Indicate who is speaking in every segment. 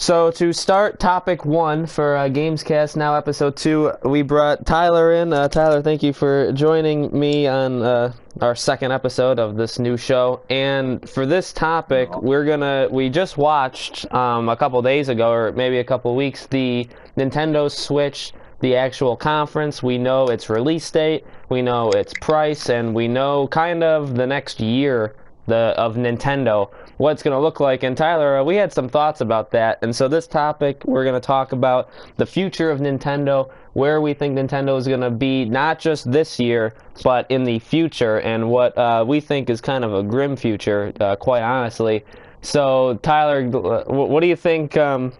Speaker 1: So to start topic one for Gamescast, now episode 2, we brought Tyler in. Tyler, thank you for joining me on our second episode of this new show. And for this topic, we just watched a couple days ago, or maybe a couple weeks, the Nintendo Switch, the actual conference. We know its release date, we know its price, and we know kind of the next year of Nintendo, what it's going to look like. And Tyler, we had some thoughts about that. And so this topic, we're going to talk about the future of Nintendo, where we think Nintendo is going to be, not just this year, but in the future, and what we think is kind of a grim future, quite honestly. So Tyler, what do you think? What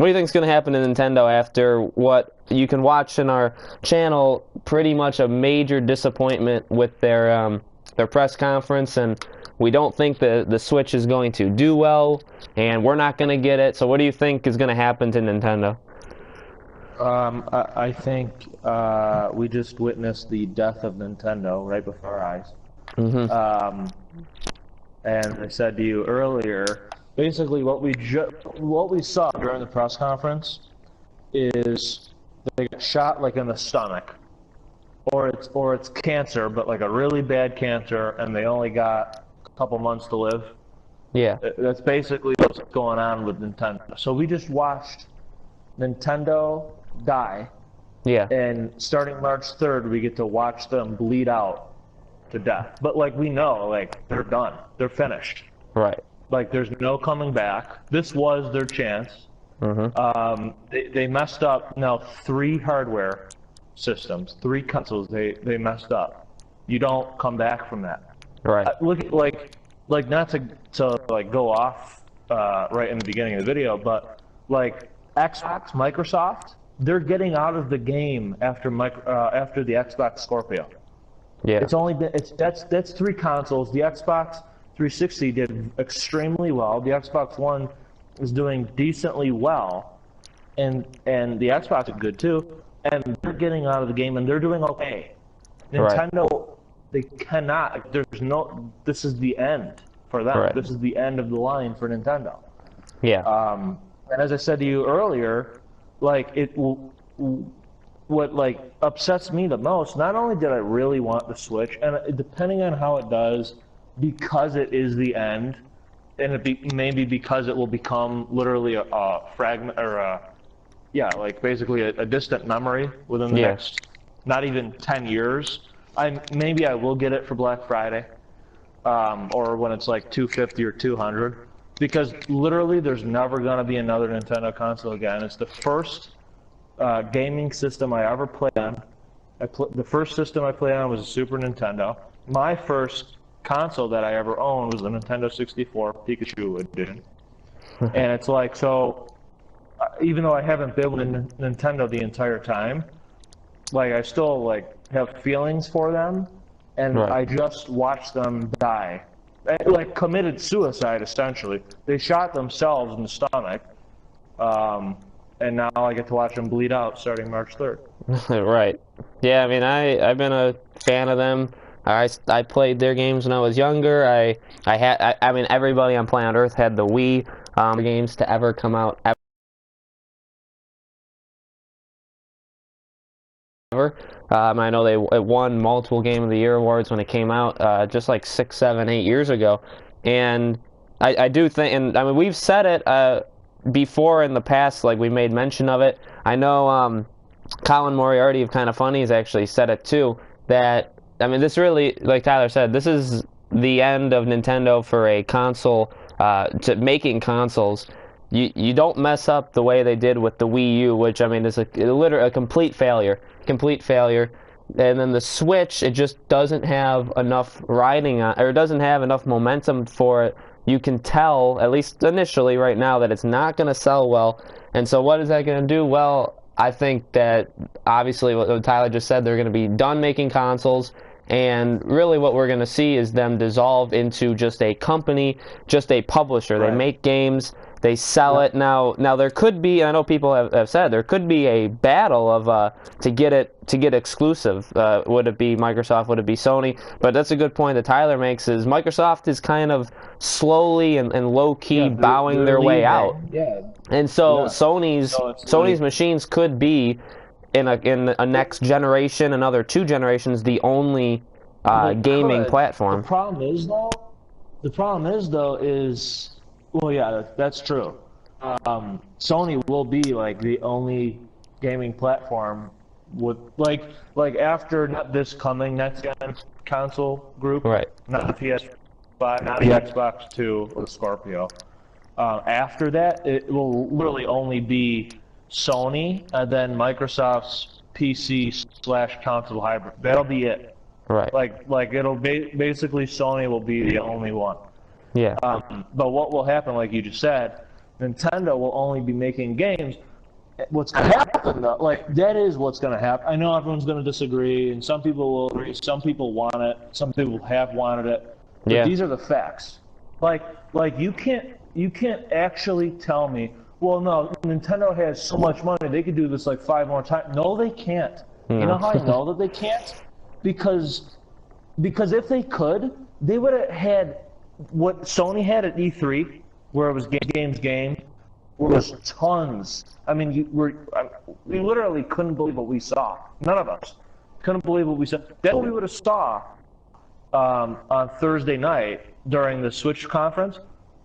Speaker 1: do you think is going to happen to Nintendo after what you can watch in our channel? Pretty much a major disappointment with their press conference, and we don't think the Switch is going to do well, and we're not going to get it. So what do you think is going to happen to Nintendo?
Speaker 2: I think we just witnessed the death of Nintendo right before our eyes.
Speaker 1: Mm-hmm.
Speaker 2: And I said to you earlier, basically what we saw during the press conference is they got shot like in the stomach, or it's cancer, but like a really bad cancer, and they only got couple months to live.
Speaker 1: Yeah.
Speaker 2: That's basically what's going on with Nintendo. So we just watched Nintendo die.
Speaker 1: Yeah.
Speaker 2: And starting March 3rd, we get to watch them bleed out to death. But like we know, like they're done. They're finished.
Speaker 1: Right.
Speaker 2: Like there's no coming back. This was their chance.
Speaker 1: Mm-hmm.
Speaker 2: They messed up now 3 hardware systems, 3 consoles they messed up. You don't come back from that.
Speaker 1: Right.
Speaker 2: Look at like not to like go off right in the beginning of the video, but like Xbox, Microsoft, they're getting out of the game after the Xbox Scorpio.
Speaker 1: Yeah.
Speaker 2: It's only been that's 3 consoles. The Xbox 360 did extremely well. The Xbox One is doing decently well, and the Xbox is good too. And they're getting out of the game, and they're doing okay. Nintendo. Right. They cannot. There's no. This is the end for them.
Speaker 1: Right.
Speaker 2: This is the end of the line for Nintendo.
Speaker 1: Yeah.
Speaker 2: And as I said to you earlier, like what like upsets me the most. Not only did I really want the Switch, and depending on how it does, because it is the end, and maybe because it will become literally a fragment or like basically a distant memory within the next, not even 10 years. Maybe I will get it for Black Friday, or when it's like $250 or $200, because literally there's never gonna be another Nintendo console again. It's the first gaming system I ever played on. The first system I played on was a Super Nintendo. My first console that I ever owned was the Nintendo 64 Pikachu edition, and it's like so. Even though I haven't been with Nintendo the entire time, like I still like have feelings for them, and right. I just watched them die. They, like committed suicide essentially. They shot themselves in the stomach, and now I get to watch them bleed out starting March 3rd.
Speaker 1: Right. Yeah, I mean I've been a fan of them. I played their games when I was younger. I mean everybody on planet Earth had the Wii games to ever come out ever. I know it won multiple Game of the Year awards when it came out, just like 6, 7, 8 years ago. And I do think, and I mean, we've said it before in the past, like we made mention of it. I know Colin Moriarty of Kind of Funny has actually said it too, that, I mean, this really, like Tyler said, this is the end of Nintendo for a console, to making consoles. You don't mess up the way they did with the Wii U, which, I mean, is literally a complete failure. Complete failure. And then the Switch, it just doesn't have enough riding on, or it doesn't have enough momentum for it. You can tell, at least initially right now, that it's not going to sell well. And so what is that going to do? Well, I think that, obviously, what Tyler just said, they're going to be done making consoles. And really what we're going to see is them dissolve into just a company, just a publisher. Right. They make games, They sell it now. Now there could be, I know people have said there could be a battle of to get exclusive. Would it be Microsoft? Would it be Sony? But that's a good point that Tyler makes. Is Microsoft is kind of slowly and low key bowing their way out.
Speaker 2: Yeah.
Speaker 1: And so
Speaker 2: Yeah.
Speaker 1: Sony's
Speaker 2: So it's
Speaker 1: Sony's
Speaker 2: like,
Speaker 1: machines could be in a next generation, another 2 generations, the only gaming platform.
Speaker 2: The problem is though is, well, yeah, that's true. Sony will be like the only gaming platform with like after not this coming next gen console group,
Speaker 1: Right.
Speaker 2: not the PS5, not the Xbox 2 or the Scorpio. After that, it will literally only be Sony and then Microsoft's PC/console hybrid. That'll be it.
Speaker 1: Right.
Speaker 2: Like it'll basically Sony will be the only one.
Speaker 1: Yeah.
Speaker 2: But what will happen, like you just said, Nintendo will only be making games. What's going to happen, though, like that is what's going to happen. I know everyone's going to disagree, and some people will agree. Some people want it. Some people have wanted it. But
Speaker 1: Yeah.
Speaker 2: these are the facts. Like you can't actually tell me, well, no, Nintendo has so much money they could do this like 5 more times. No, they can't.
Speaker 1: No.
Speaker 2: You know how I know that they can't? Because if they could, they would have had what Sony had at E3, where it was game, where it was tons. I mean, we literally couldn't believe what we saw. None of us couldn't believe what we saw. That's what we would have saw on Thursday night during the Switch conference.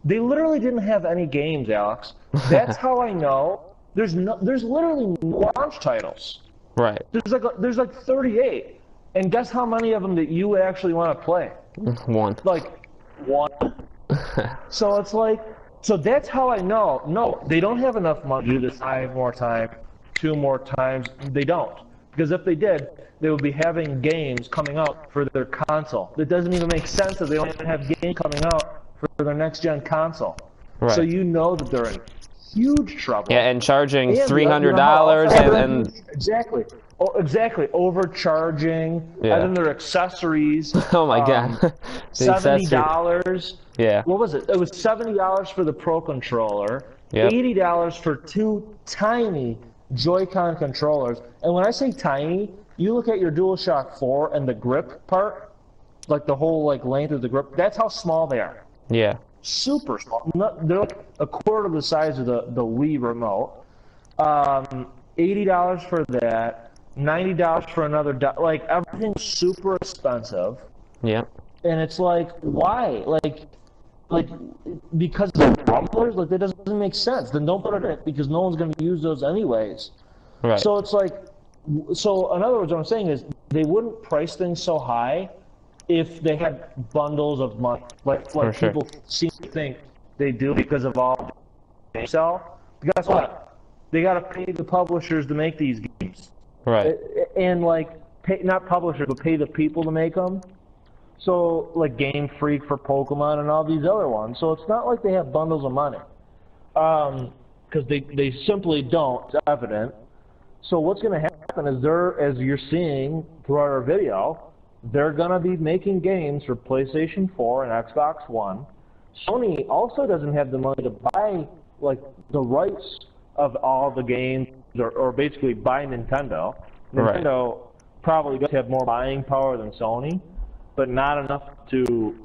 Speaker 2: They literally didn't have any games, Alex. That's how I know. There's literally no launch titles.
Speaker 1: Right.
Speaker 2: There's like 38, and guess how many of them that you would actually want to play?
Speaker 1: One.
Speaker 2: Like 1. So it's like, so that's how I know. No, they don't have enough money to do this 5 more times, 2 more times. They don't, because if they did, they would be having games coming out for their console. It doesn't even make sense that they don't even have games coming out for their next gen console.
Speaker 1: Right.
Speaker 2: So you know that they're in huge trouble.
Speaker 1: Yeah, and charging
Speaker 2: And
Speaker 1: $300 and
Speaker 2: exactly. Oh, exactly, overcharging,
Speaker 1: Yeah.
Speaker 2: and then their accessories.
Speaker 1: oh my god, The accessory-
Speaker 2: $70.
Speaker 1: Yeah.
Speaker 2: What was it? It was $70 for the Pro controller,
Speaker 1: Yep.
Speaker 2: $80 for 2 tiny Joy-Con controllers. And when I say tiny, you look at your DualShock 4 and the grip part, like the whole like length of the grip. That's how small they are.
Speaker 1: Yeah.
Speaker 2: Super small. They're like a quarter of the size of the Wii remote. $80 for that. $90 for another. Like everything's super expensive.
Speaker 1: Yeah.
Speaker 2: And it's like, why? Like because of rumblers? Like that doesn't make sense. Then don't put it in because no one's going to use those anyways.
Speaker 1: Right.
Speaker 2: So it's like, so in other words, what I'm saying is they wouldn't price things so high if they had bundles of money, like
Speaker 1: sure.
Speaker 2: people seem to think they do because of all they sell. But guess what? They got to pay the publishers to make these games.
Speaker 1: Right.
Speaker 2: And like, pay, not publishers, but pay the people to make them. So like Game Freak for Pokemon and all these other ones. So it's not like they have bundles of money, because they simply don't. It's evident. So what's going to happen is as you're seeing throughout our video, they're going to be making games for PlayStation 4 and Xbox One. Sony also doesn't have the money to buy like the rights of all the games, or basically buy Nintendo.
Speaker 1: Right.
Speaker 2: Nintendo probably does have more buying power than Sony, but not enough to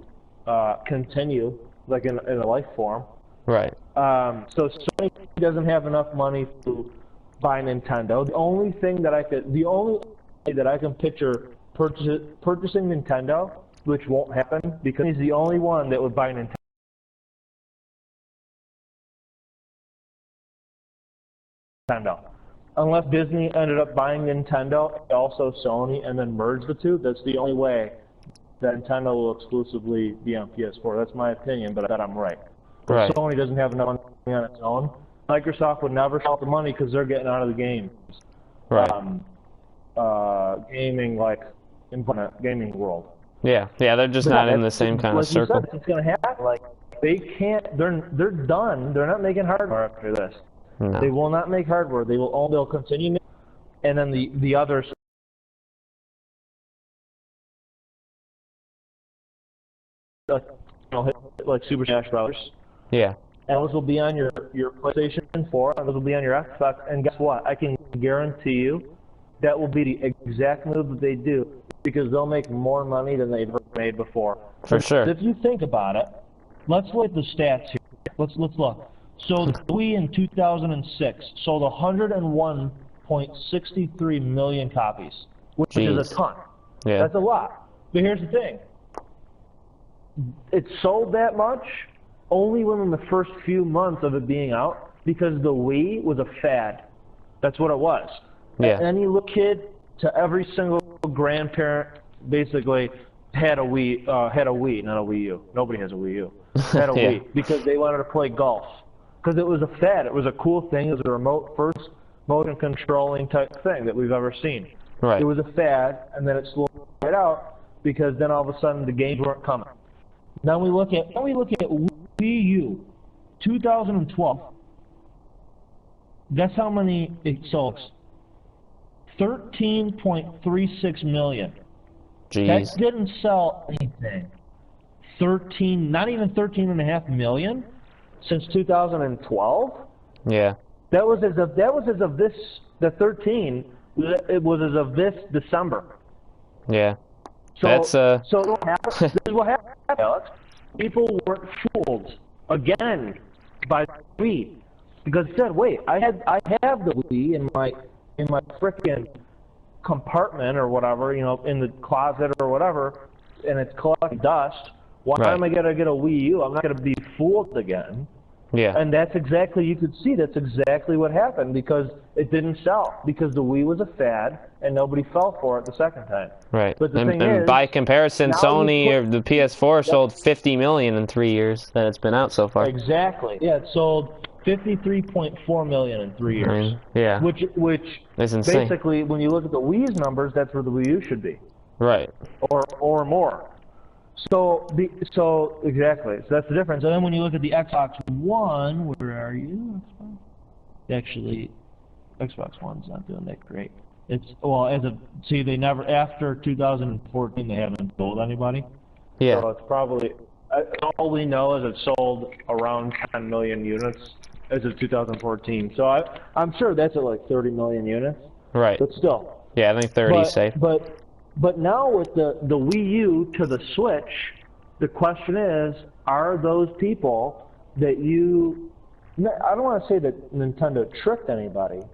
Speaker 2: continue like in a life form.
Speaker 1: Right.
Speaker 2: So Sony doesn't have enough money to buy Nintendo. The only way that I can picture purchasing Nintendo, which won't happen because he's the only one that would buy Nintendo. Unless Disney ended up buying Nintendo, also Sony, and then merge the two, that's the only way that Nintendo will exclusively be on PS4. That's my opinion, but I bet I'm right.
Speaker 1: Right.
Speaker 2: Sony doesn't have enough money on its own. Microsoft would never sell the money because they're getting out of the games.
Speaker 1: Right.
Speaker 2: Gaming, like, gaming world.
Speaker 1: Yeah. Yeah. They're just not in the same kind of circle.
Speaker 2: Like you said, it's going to happen. Like, they can't, they're done. They're not making hardware after this.
Speaker 1: No.
Speaker 2: They will not make hardware. They'll continue making, and then the others. Like Super Smash Brothers.
Speaker 1: Yeah.
Speaker 2: and those will be on your PlayStation 4, and those will be on your Xbox, and guess what? I can guarantee you that will be the exact move that they do, because they'll make more money than they've ever made before.
Speaker 1: For sure.
Speaker 2: If you think about it, let's look at the stats here. Let's look. So the Wii in 2006 sold 101.63 million copies, which is a ton.
Speaker 1: Yeah.
Speaker 2: That's a lot. But here's the thing. It sold that much only within the first few months of it being out, because the Wii was a fad. That's what it was.
Speaker 1: Yeah.
Speaker 2: Any little kid to every single grandparent basically had a Wii, not a Wii U. Nobody has a Wii U. Had a Wii because they wanted to play golf. Because it was a fad. It was a cool thing. It was a first motion controlling type thing that we've ever seen.
Speaker 1: Right.
Speaker 2: It was a fad, and then it slowed right out because then all of a sudden the games weren't coming. Now we look at Wii U, 2012. Guess how many it sold? 13.36 million.
Speaker 1: Jeez.
Speaker 2: That didn't sell anything. Not even 13.5 million since 2012.
Speaker 1: Yeah.
Speaker 2: That was as of this. The 13. It was as of this December.
Speaker 1: Yeah.
Speaker 2: So
Speaker 1: That's
Speaker 2: so this is what happened, Alex. People weren't fooled again by the Wii, because it said, wait, I have the Wii in my frickin' compartment or whatever, you know, in the closet or whatever, and it's collecting dust. Why am I gonna get a Wii U? I'm not gonna be fooled again.
Speaker 1: Yeah.
Speaker 2: And that's exactly, you could see that's exactly what happened, because it didn't sell, because the Wii was a fad and nobody fell for it the second time.
Speaker 1: Right.
Speaker 2: But the thing
Speaker 1: and
Speaker 2: is,
Speaker 1: by comparison, Sony or the PS4 sold 50 million in 3 years that it's been out so far.
Speaker 2: Exactly. Yeah, it sold 53.4 million in 3 years.
Speaker 1: I mean, yeah.
Speaker 2: Which
Speaker 1: That's insane.
Speaker 2: basically, when you look at the Wii's numbers, that's where the Wii U should be.
Speaker 1: Right.
Speaker 2: Or more. So exactly. So that's the difference. And then when you look at the Xbox One, where are you? Actually, Xbox One's not doing that great. It's they never, after 2014 they haven't told anybody.
Speaker 1: Yeah.
Speaker 2: So it's probably, all we know is it sold around 10 million units as of 2014. So I'm sure that's at like 30 million units.
Speaker 1: Right.
Speaker 2: But still.
Speaker 1: Yeah, I think 30 is safe.
Speaker 2: But now with the Wii U to the Switch, the question is, are those people that I don't want to say that Nintendo tricked anybody,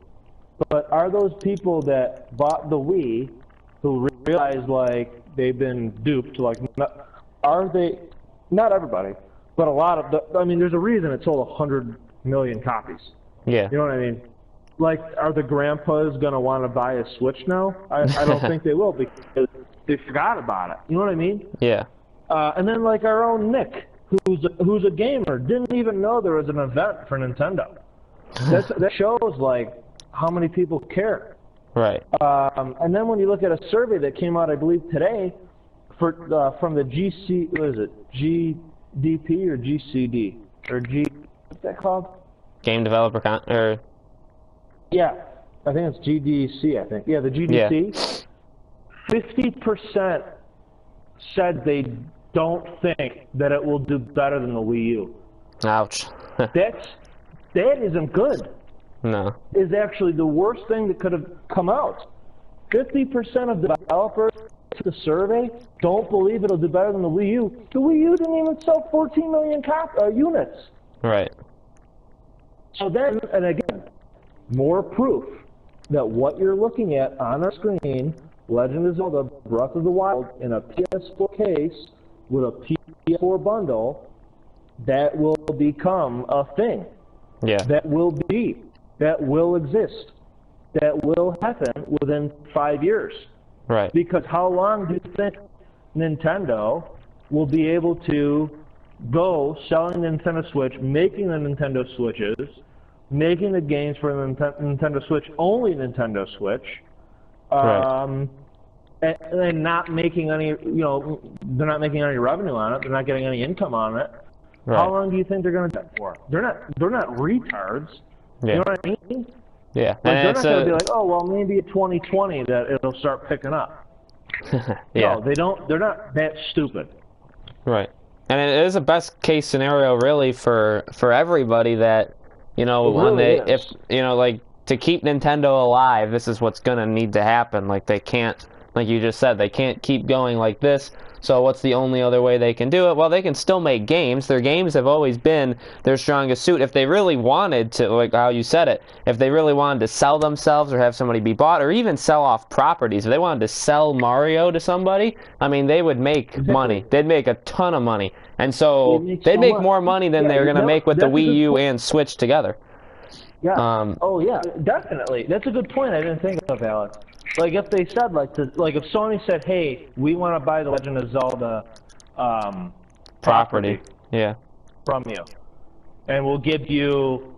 Speaker 2: but are those people that bought the Wii who realized like they've been duped, like are they, not everybody, but a lot of there's a reason it sold 100 million copies.
Speaker 1: Yeah.
Speaker 2: You know what I mean? Like, are the grandpas going to want to buy a Switch now? I don't think they will, because they forgot about it. You know what I mean?
Speaker 1: Yeah.
Speaker 2: And then, like, our own Nick, who's a gamer, didn't even know there was an event for Nintendo. That shows, like, how many people care.
Speaker 1: Right.
Speaker 2: And then when you look at a survey that came out, I believe, today, from the GDP or GCD? Or what's that called?
Speaker 1: Game Developer
Speaker 2: Yeah, I think it's GDC, I think. Yeah, the GDC. 50% said they don't think that it will do better than the Wii U.
Speaker 1: Ouch.
Speaker 2: That isn't good.
Speaker 1: No.
Speaker 2: Is actually the worst thing that could have come out. 50% of developers to the survey don't believe it'll do better than the Wii U. The Wii U didn't even sell 14 million units.
Speaker 1: Right.
Speaker 2: So then, and again, more proof that what you're looking at on our screen, Legend of Zelda Breath of the Wild, in a PS4 case with a PS4 bundle, that will become a thing.
Speaker 1: Yeah.
Speaker 2: That will exist. That will happen within 5 years.
Speaker 1: Right.
Speaker 2: Because how long do you think Nintendo will be able to go selling the Nintendo Switch, making the Nintendo Switches, making the games for the Nintendo Switch, only Nintendo Switch,
Speaker 1: Right.
Speaker 2: and not making any, they're not making any revenue on it, they're not getting any income on it.
Speaker 1: Right.
Speaker 2: How long do you think they're going to do that for? They're not retards.
Speaker 1: Yeah.
Speaker 2: You know what I mean?
Speaker 1: Yeah.
Speaker 2: Like, they're not going to be
Speaker 1: a,
Speaker 2: like, oh, well, maybe in 2020 that it'll start picking up.
Speaker 1: yeah.
Speaker 2: No, they're not that stupid.
Speaker 1: Right. And it is a best case scenario really for everybody that,
Speaker 2: It
Speaker 1: when
Speaker 2: really
Speaker 1: they, if,
Speaker 2: is.
Speaker 1: like, to keep Nintendo alive, this is what's gonna need to happen. Like, they can't, like you just said, they can't keep going like this. So what's the only other way they can do it? Well, they can still make games. Their games have always been their strongest suit. If they really wanted to, like how you said it, if they really wanted to sell themselves or have somebody be bought or even sell off properties, if they wanted to sell Mario to somebody, I mean, they would make
Speaker 2: Exactly.
Speaker 1: money. They'd make a ton of money. And
Speaker 2: They
Speaker 1: so
Speaker 2: make
Speaker 1: they'd
Speaker 2: so
Speaker 1: make
Speaker 2: much.
Speaker 1: more money than
Speaker 2: Yeah,
Speaker 1: they're going to make with the
Speaker 2: that's a
Speaker 1: Wii
Speaker 2: good
Speaker 1: U
Speaker 2: point.
Speaker 1: and Switch together.
Speaker 2: Yeah.
Speaker 1: Um,
Speaker 2: Oh yeah, definitely. That's a good point. I didn't think of, Alex. Like if they said like if Sony said, "Hey, we want to buy the Legend of Zelda
Speaker 1: property.
Speaker 2: property
Speaker 1: Yeah.
Speaker 2: from you, and we'll give you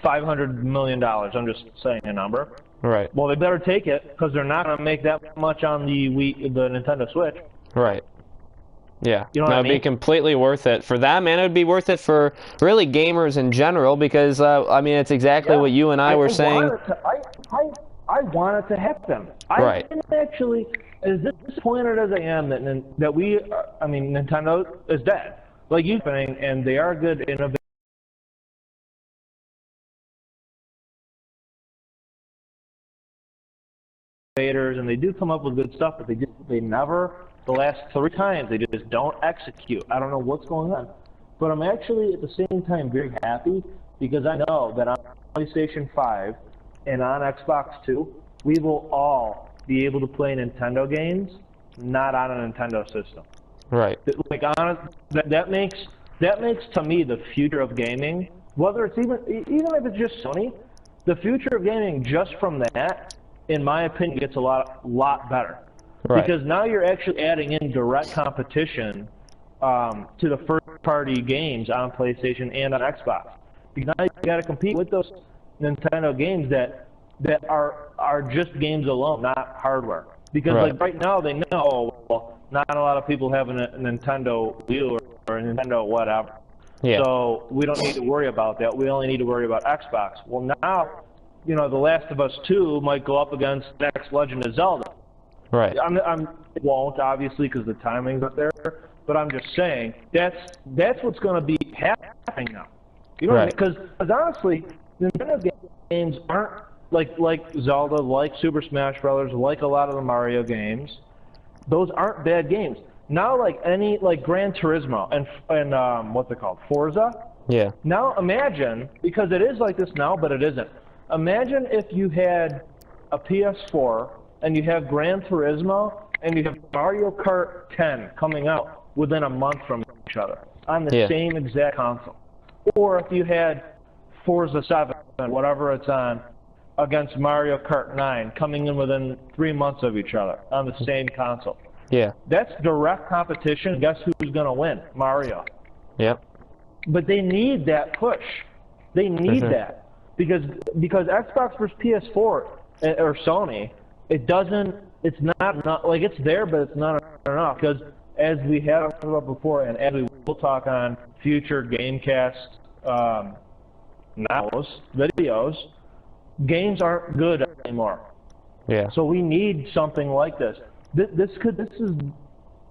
Speaker 2: $500 million." I'm just saying a number.
Speaker 1: Right.
Speaker 2: Well, they better take it because they're not going to make that much on the Nintendo Switch.
Speaker 1: Right. Yeah,
Speaker 2: You know what
Speaker 1: that
Speaker 2: I
Speaker 1: would be
Speaker 2: mean?
Speaker 1: completely worth it for them, and it would be worth it for really gamers in general because, I mean, it's exactly
Speaker 2: Yeah.
Speaker 1: what you and I were saying.
Speaker 2: Want it to, I want it to happen.
Speaker 1: Right.
Speaker 2: I'm actually, as disappointed as I am that we, I mean, Nintendo is dead. Like you saying, and they are good innovators, and they do come up with good stuff, but they never, the last 3 times, they just don't execute. I don't know what's going on. But I'm actually, at the same time, very happy because I know that on PlayStation 5 and on Xbox 2, we will all be able to play Nintendo games, not on a Nintendo system.
Speaker 1: Right.
Speaker 2: Like, that makes to me the future of gaming. Whether it's even if it's just Sony, the future of gaming just from that, in my opinion, gets a lot better.
Speaker 1: Right.
Speaker 2: Because now you're actually adding in direct competition to the first-party games on PlayStation and on Xbox. Because now you got to compete with those Nintendo games that are just games alone, not hardware. Because
Speaker 1: Right.
Speaker 2: like right now they know, oh, well, not a lot of people have a Nintendo Wii U or a Nintendo whatever.
Speaker 1: Yeah.
Speaker 2: So we don't need to worry about that. We only need to worry about Xbox. Well, now, The Last of Us 2 might go up against the next Legend of Zelda.
Speaker 1: Right.
Speaker 2: It won't, obviously, because the timing's up there. But I'm just saying that's what's going to be happening now. You know what I mean?
Speaker 1: Right.
Speaker 2: Because honestly, Nintendo games aren't like Zelda, like Super Smash Brothers, like a lot of the Mario games. Those aren't bad games. Now, like Gran Turismo and what's it called, Forza.
Speaker 1: Yeah.
Speaker 2: Now imagine, because it is like this now, but it isn't. Imagine if you had a PS4 and you have Gran Turismo and you have Mario Kart 10 coming out within a month from each other on the
Speaker 1: Yeah.
Speaker 2: same exact console. Or if you had Forza 7, whatever it's on, against Mario Kart 9 coming in within 3 months of each other on the same console.
Speaker 1: Yeah.
Speaker 2: That's direct competition. Guess who's going to win? Mario.
Speaker 1: Yep.
Speaker 2: But they need that push. They need
Speaker 1: Mhm.
Speaker 2: that because Xbox versus PS4 or Sony, it doesn't. It's not like it's there, but it's not enough because as we have talked about before, and as we will talk on future Gamecast videos, games aren't good anymore.
Speaker 1: Yeah.
Speaker 2: So we need something like this. This is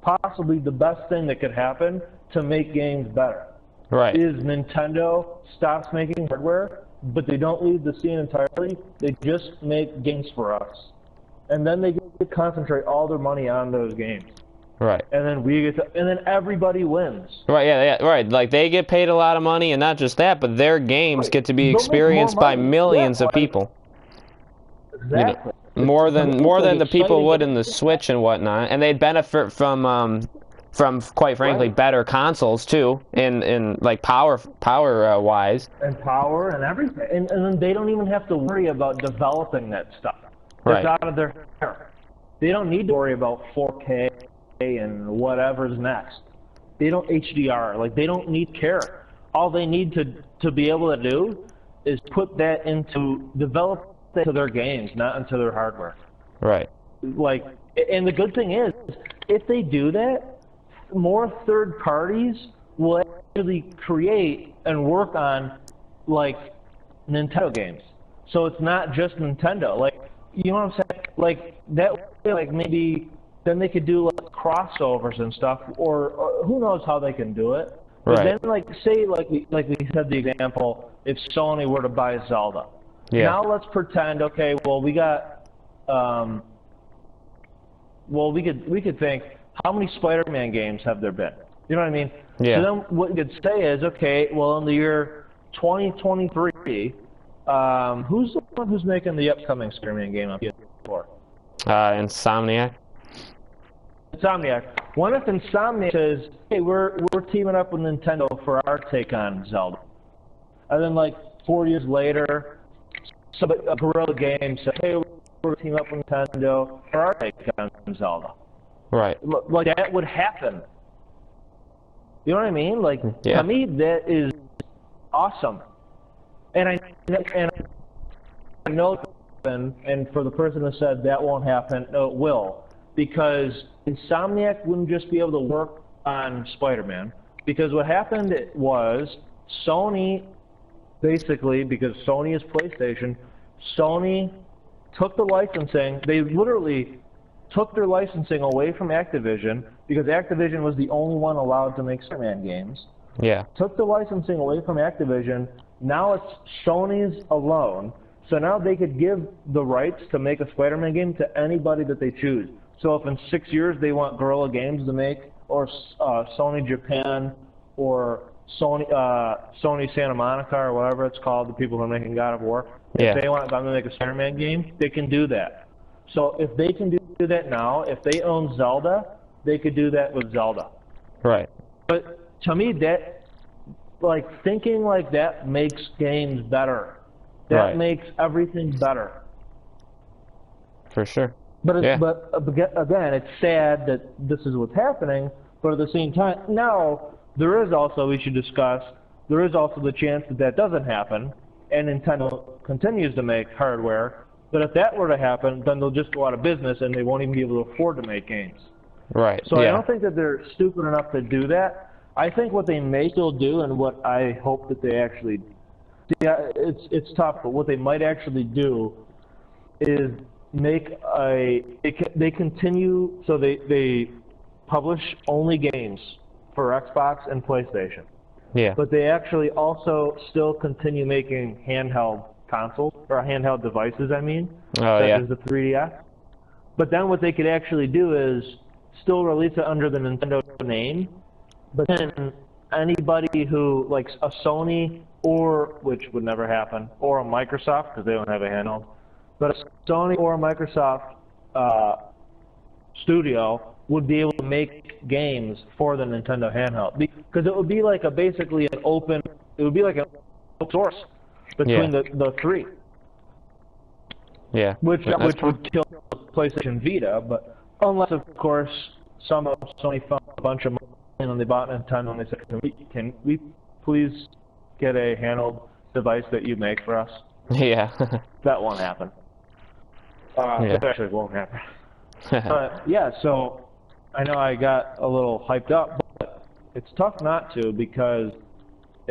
Speaker 2: possibly the best thing that could happen to make games better.
Speaker 1: Right.
Speaker 2: Is Nintendo stops making hardware, but they don't leave the scene entirely. They just make games for us, and then they get to concentrate all their money on those games.
Speaker 1: Right.
Speaker 2: And then and then everybody wins.
Speaker 1: Right, yeah, right. Like, they get paid a lot of money, and not just that, but their games get to be
Speaker 2: They'll make more
Speaker 1: experienced by
Speaker 2: money.
Speaker 1: millions
Speaker 2: Yeah,
Speaker 1: of people.
Speaker 2: Exactly.
Speaker 1: More than the people would in the
Speaker 2: Exciting.
Speaker 1: Switch and whatnot, and they'd benefit from quite frankly
Speaker 2: Right.
Speaker 1: better consoles too, in like power wise.
Speaker 2: And power and everything. And then they don't even have to worry about developing that stuff.
Speaker 1: Right.
Speaker 2: It's out of their hair. They don't need to worry about 4K and whatever's next. They don't HDR. Like, they don't need care. All they need to be able to do is put that into, develop that into their games, not into their hardware.
Speaker 1: Right.
Speaker 2: Like, and the good thing is, if they do that, more third parties will actually create and work on, like, Nintendo games. So it's not just Nintendo. Like, you know what I'm saying? Like, that way, like, maybe then they could do like crossovers and stuff, or who knows how they can do it. But
Speaker 1: Right.
Speaker 2: then, like we said the example, if Sony were to buy Zelda,
Speaker 1: Yeah.
Speaker 2: now let's pretend, okay, well we got, we could think, how many Spider-Man games have there been? You know what I mean?
Speaker 1: Yeah.
Speaker 2: So then what you could say is, okay, well in the year 2023, who's the one who's making the upcoming Spider-Man game on PS4?
Speaker 1: Insomniac.
Speaker 2: Insomniac. What if Insomniac says, hey, we're teaming up with Nintendo for our take on Zelda? And then like 4 years later, a Guerrilla Games says, hey, we're teaming up with Nintendo for our take on Zelda.
Speaker 1: Right.
Speaker 2: Like that would happen. You know what I mean? Like,
Speaker 1: Yeah.
Speaker 2: to me, that is awesome. And I know, and for the person that said that won't happen, no, it will. Because Insomniac wouldn't just be able to work on Spider-Man. Because what happened was Sony, basically, because Sony is PlayStation, Sony took the licensing, they literally took their licensing away from Activision, because Activision was the only one allowed to make Spider-Man games.
Speaker 1: Yeah.
Speaker 2: Took the licensing away from Activision, now it's Sony's alone, so now they could give the rights to make a Spider-Man game to anybody that they choose. So if in 6 years they want Guerrilla Games to make, or Sony Japan, or Sony Santa Monica, or whatever it's called, the people who are making God of War,
Speaker 1: Yeah.
Speaker 2: if they want them to make a Spider-Man game, they can do that. So if they can do that now, if they own Zelda, they could do that with Zelda.
Speaker 1: Right.
Speaker 2: But to me, that, like, thinking like that makes games better. That
Speaker 1: Right.
Speaker 2: makes everything better.
Speaker 1: For sure.
Speaker 2: But
Speaker 1: Yeah.
Speaker 2: again, it's sad that this is what's happening. But at the same time, now there is also, we should discuss, there is also the chance that that doesn't happen, and Nintendo continues to make hardware. But if that were to happen, then they'll just go out of business and they won't even be able to afford to make games.
Speaker 1: Right.
Speaker 2: So
Speaker 1: yeah.
Speaker 2: I don't think that they're stupid enough to do that. I think what they may still do, and what I hope that they actually, yeah, it's tough, but what they might actually do is make they continue, so they publish only games for Xbox and PlayStation.
Speaker 1: Yeah.
Speaker 2: But they actually also still continue making handheld consoles, or handheld devices, I mean.
Speaker 1: Oh,
Speaker 2: such
Speaker 1: yeah.
Speaker 2: as the 3DS. But then what they could actually do is still release it under the Nintendo name, but then anybody who, like a Sony, or, which would never happen, or a Microsoft, because they don't have a handheld, but a Sony or a Microsoft studio would be able to make games for the Nintendo handheld. Because it would be like basically an open, it would be like an open source between the three.
Speaker 1: Yeah.
Speaker 2: Which would kill PlayStation Vita, but unless, of course, somehow Sony found a bunch of money and they bought Nintendo and they said, can we please get a handheld device that you make for us?
Speaker 1: Yeah.
Speaker 2: That won't happen.
Speaker 1: Yeah.
Speaker 2: It actually won't happen. But yeah, so I know I got a little hyped up, but it's tough not to, because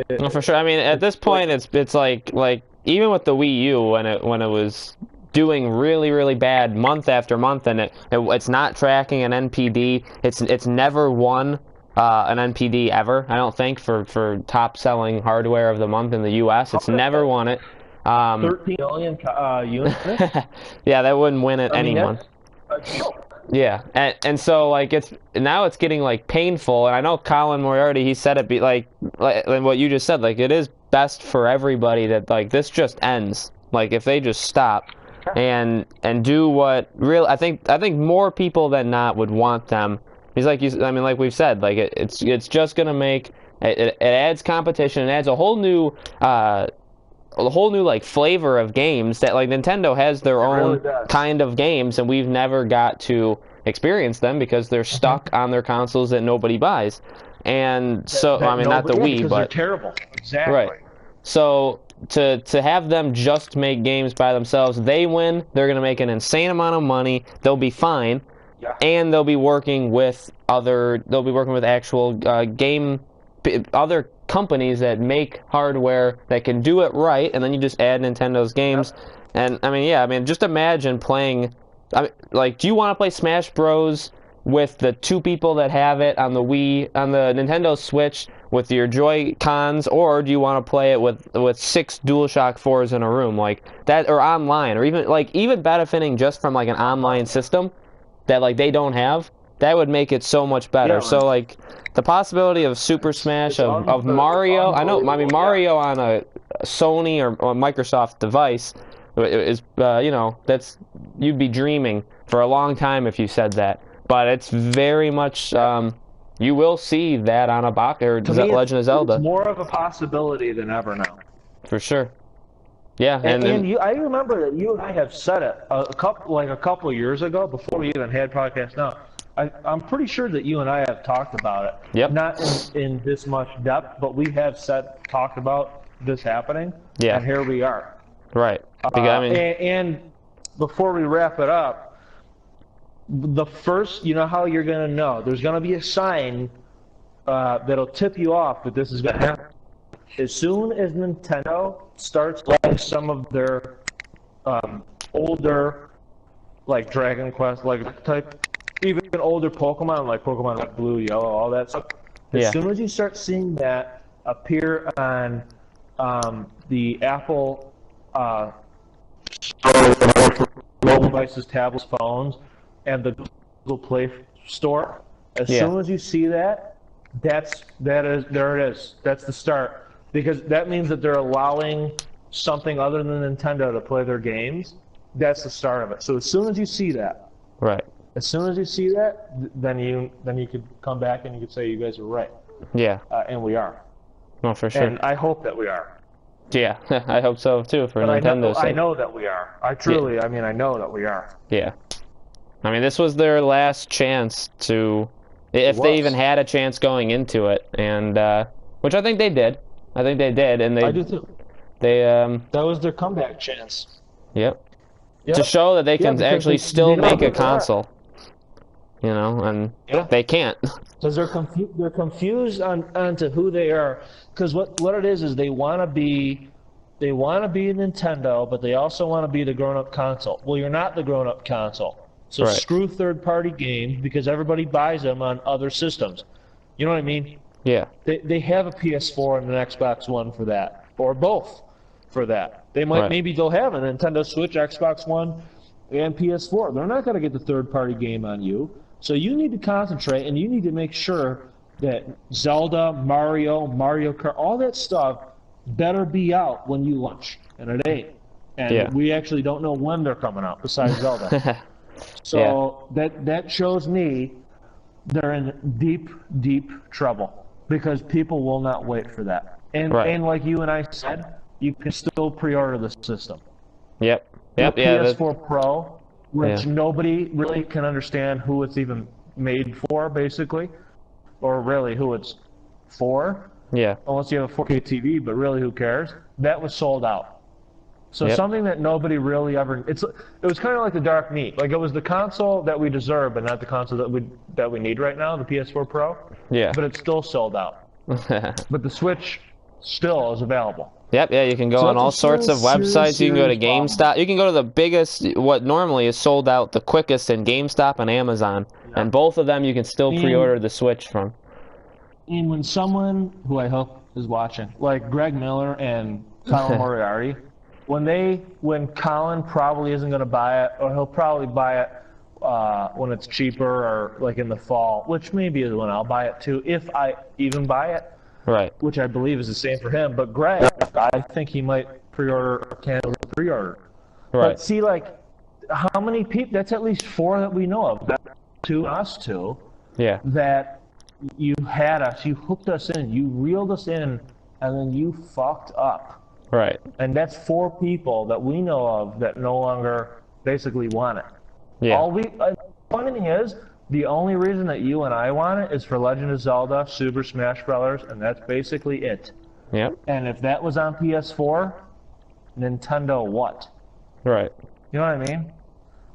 Speaker 1: No, for sure. I mean, at this point, it's like even with the Wii U, when it was doing really bad month after month, and it's not tracking an NPD. It's never won an NPD ever. I don't think for top selling hardware of the month in the U.S. It's never won it.
Speaker 2: 13 million units.
Speaker 1: Yeah, that wouldn't win it any month.
Speaker 2: That's
Speaker 1: Yeah, and so like it's getting like painful, and I know Colin Moriarty, he said it like what you just said, like it is best for everybody that like this just ends, like if they just stop and do what real. I think more people than not would want them. He's like I mean, like we've said, like it's just gonna make it adds competition, it adds a whole new like flavor of games that like Nintendo has their own kind of games, and we've never got to experience them because they're stuck on their consoles that nobody buys. And so I mean, not the Wii,
Speaker 2: because
Speaker 1: but
Speaker 2: they're terrible. Exactly.
Speaker 1: right. So to have them just make games by themselves, they win. They're gonna make an insane amount of money. They'll be fine, and they'll be working with actual other companies that make hardware that can do it right, and then you just add Nintendo's games. And I mean, yeah, I mean, just imagine playing. I mean, like, do you want to play Smash Bros. with the 2 people that have it on the Wii, on the Nintendo Switch with your Joy-Cons, or do you want to play it with 6 DualShock 4s in a room like that, or online, or even benefiting just from like an online system that like they don't have? That would make it so much better.
Speaker 2: Yeah,
Speaker 1: So like the possibility of Super Smash of Mario, I mean Mario on a Sony or Microsoft device is you'd be dreaming for a long time if you said that. But it's very much you will see that on a box or Legend of Zelda.
Speaker 2: It's more of a possibility than ever now.
Speaker 1: For sure. Yeah,
Speaker 2: and I remember that you and I have said it a couple of years ago before we even had podcasts. Now, I'm pretty sure that you and I have talked about it.
Speaker 1: Yep.
Speaker 2: Not in this much depth, but we have talked about this happening.
Speaker 1: Yeah.
Speaker 2: And here we are.
Speaker 1: Right.
Speaker 2: And before we wrap it up, the first, you know how you're going to know. There's going to be a sign that'll tip you off that this is going to happen. As soon as Nintendo starts letting some of their older, like Dragon Quest, like type, even older Pokemon, like Pokemon like Blue, Yellow, all that stuff. As soon as you start seeing that appear on the Apple mobile devices, tablets, phones, and the Google Play Store, as soon as you see that, there it is. That's the start. Because that means that they're allowing something other than Nintendo to play their games. That's the start of it. So as soon as you see that,
Speaker 1: right.
Speaker 2: As soon as you see that, then you could come back and you could say you guys are right.
Speaker 1: Yeah.
Speaker 2: And we are.
Speaker 1: Well, for sure.
Speaker 2: And I hope that we are.
Speaker 1: Yeah, I hope so too for Nintendo's sake.
Speaker 2: I know that we are. I know that we are.
Speaker 1: Yeah. I mean, this was their last chance to, if they even had a chance going into it, and which I think they did. And
Speaker 2: I do too.
Speaker 1: That
Speaker 2: was their comeback chance.
Speaker 1: Yep. To show that they can actually still make a console. You know, and they can't.
Speaker 2: Because they're confused onto who they are. Because what it is they want to be Nintendo, but they also want to be the grown-up console. Well, you're not the grown-up console. So screw third-party games because everybody buys them on other systems. You know what I mean?
Speaker 1: Yeah.
Speaker 2: They have a PS4 and an Xbox One for that, or both for that. They might maybe they'll have a Nintendo Switch, Xbox One, and PS4. They're not going to get the third-party game on you. So you need to concentrate, and you need to make sure that Zelda, Mario Kart, all that stuff better be out when you launch, and it ain't. And we actually don't know when they're coming out, besides Zelda. So that shows me they're in deep, deep trouble because people will not wait for that. And like you and I said, you can still pre-order the system.
Speaker 1: Yep.
Speaker 2: The PS4 Pro, which nobody really can understand who it's even made for, basically, or really who it's for.
Speaker 1: Yeah.
Speaker 2: Unless you have a 4K TV, but really, who cares? That was sold out. So something that nobody really ever. It was kind of like the dark meat. Like it was the console that we deserve, but not the console that we need right now, the PS4 Pro.
Speaker 1: Yeah.
Speaker 2: But it's still sold out. But the Switch still is available.
Speaker 1: Yep, you can go on all sorts of websites. You can go to GameStop. You can go to the biggest, what normally is sold out the quickest in GameStop and Amazon. Yeah. And both of them you can still pre-order the Switch from.
Speaker 2: And when someone, who I hope is watching, like Greg Miller and Colin Moriarty, when Colin probably isn't going to buy it, or he'll probably buy it when it's cheaper or like in the fall, which maybe is when I'll buy it too, if I even buy it.
Speaker 1: Right.
Speaker 2: Which I believe is the same for him. But Greg, I think he might pre-order or cancel the pre-order. Right. But see, like, how many people? That's at least 4 that we know of. That's us two.
Speaker 1: Yeah.
Speaker 2: That you had us, you hooked us in, you reeled us in, and then you fucked up.
Speaker 1: Right.
Speaker 2: And that's 4 people that we know of that no longer basically want it.
Speaker 1: Yeah.
Speaker 2: Funny thing is, the only reason that you and I want it is for Legend of Zelda, Super Smash Brothers, and that's basically it.
Speaker 1: Yep.
Speaker 2: And if that was on PS4, Nintendo what?
Speaker 1: Right.
Speaker 2: You know what I mean?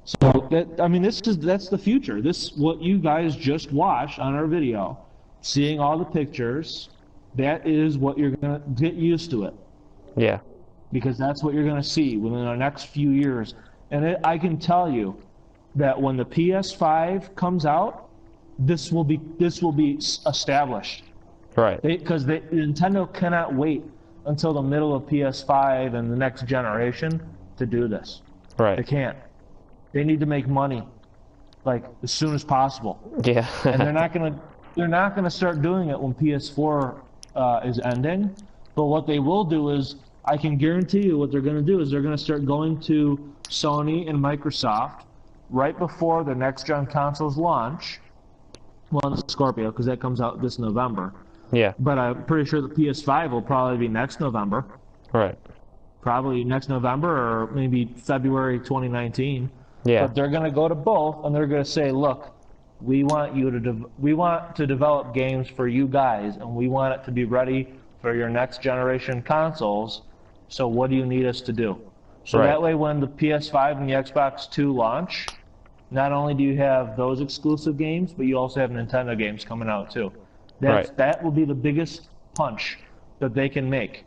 Speaker 2: So that's the future. This what you guys just watched on our video, seeing all the pictures. That is what you're gonna get used to it.
Speaker 1: Yeah.
Speaker 2: Because that's what you're gonna see within the next few years. And I can tell you that when the PS5 comes out, this will be established.
Speaker 1: Right.
Speaker 2: Because Nintendo cannot wait until the middle of PS5 and the next generation to do this.
Speaker 1: Right.
Speaker 2: They can't. They need to make money, like, as soon as possible.
Speaker 1: Yeah.
Speaker 2: And they're not gonna start doing it when PS4 is ending. But what they will do is, I can guarantee you, what they're gonna do is they're gonna start going to Sony and Microsoft right before the next gen consoles launch. Well, the Scorpio, because that comes out this November.
Speaker 1: Yeah.
Speaker 2: But I'm pretty sure the PS5 will probably be next November.
Speaker 1: Right.
Speaker 2: Probably next November or maybe February 2019.
Speaker 1: Yeah.
Speaker 2: But they're going to go to both and they're going to say, look, we want to develop games for you guys, and we want it to be ready for your next generation consoles. So what do you need us to do? So
Speaker 1: Right.
Speaker 2: that way, when the PS5 and the Xbox 2 launch, not only do you have those exclusive games, but you also have Nintendo games coming out too. That will be the biggest punch that they can make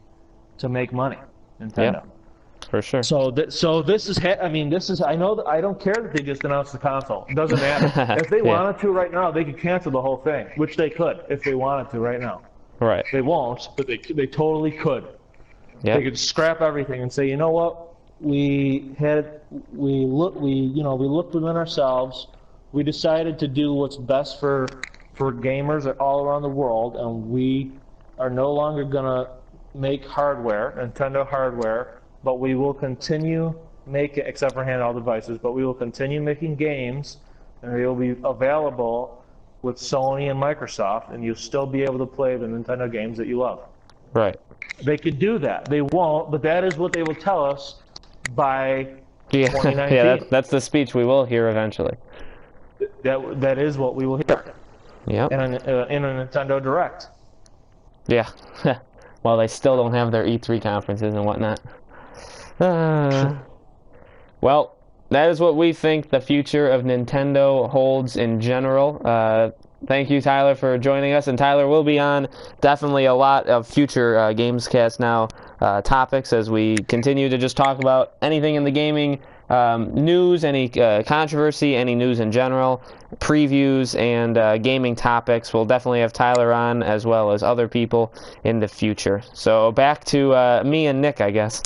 Speaker 2: to make money. Nintendo.
Speaker 1: Yeah, for sure.
Speaker 2: So this is. I know that I don't care that they just announced the console. It doesn't matter. If they wanted to right now, they could cancel the whole thing, which they could if they wanted to right now.
Speaker 1: Right.
Speaker 2: They won't, but they totally could.
Speaker 1: Yeah.
Speaker 2: They could scrap everything and say, you know what? We looked within ourselves. We decided to do what's best for gamers all around the world, and we are no longer gonna make hardware, Nintendo hardware, but we will continue making, except for handheld devices, but we will continue making games, and they will be available with Sony and Microsoft, and you'll still be able to play the Nintendo games that you love.
Speaker 1: Right.
Speaker 2: They could do that. They won't, but that is what they will tell us by
Speaker 1: Yeah.
Speaker 2: 2019.
Speaker 1: Yeah. That's the speech we will hear eventually.
Speaker 2: That is what we will hear.
Speaker 1: Yep.
Speaker 2: In a Nintendo Direct.
Speaker 1: Yeah. Well, they still don't have their E3 conferences and whatnot. Well, that is what we think the future of Nintendo holds in general. Thank you, Tyler, for joining us. And Tyler will be on definitely a lot of future Gamescast Now topics as we continue to just talk about anything in the gaming news, any controversy, any news in general, previews, and gaming topics. We'll definitely have Tyler on as well as other people in the future. So back to me and Nick, I guess.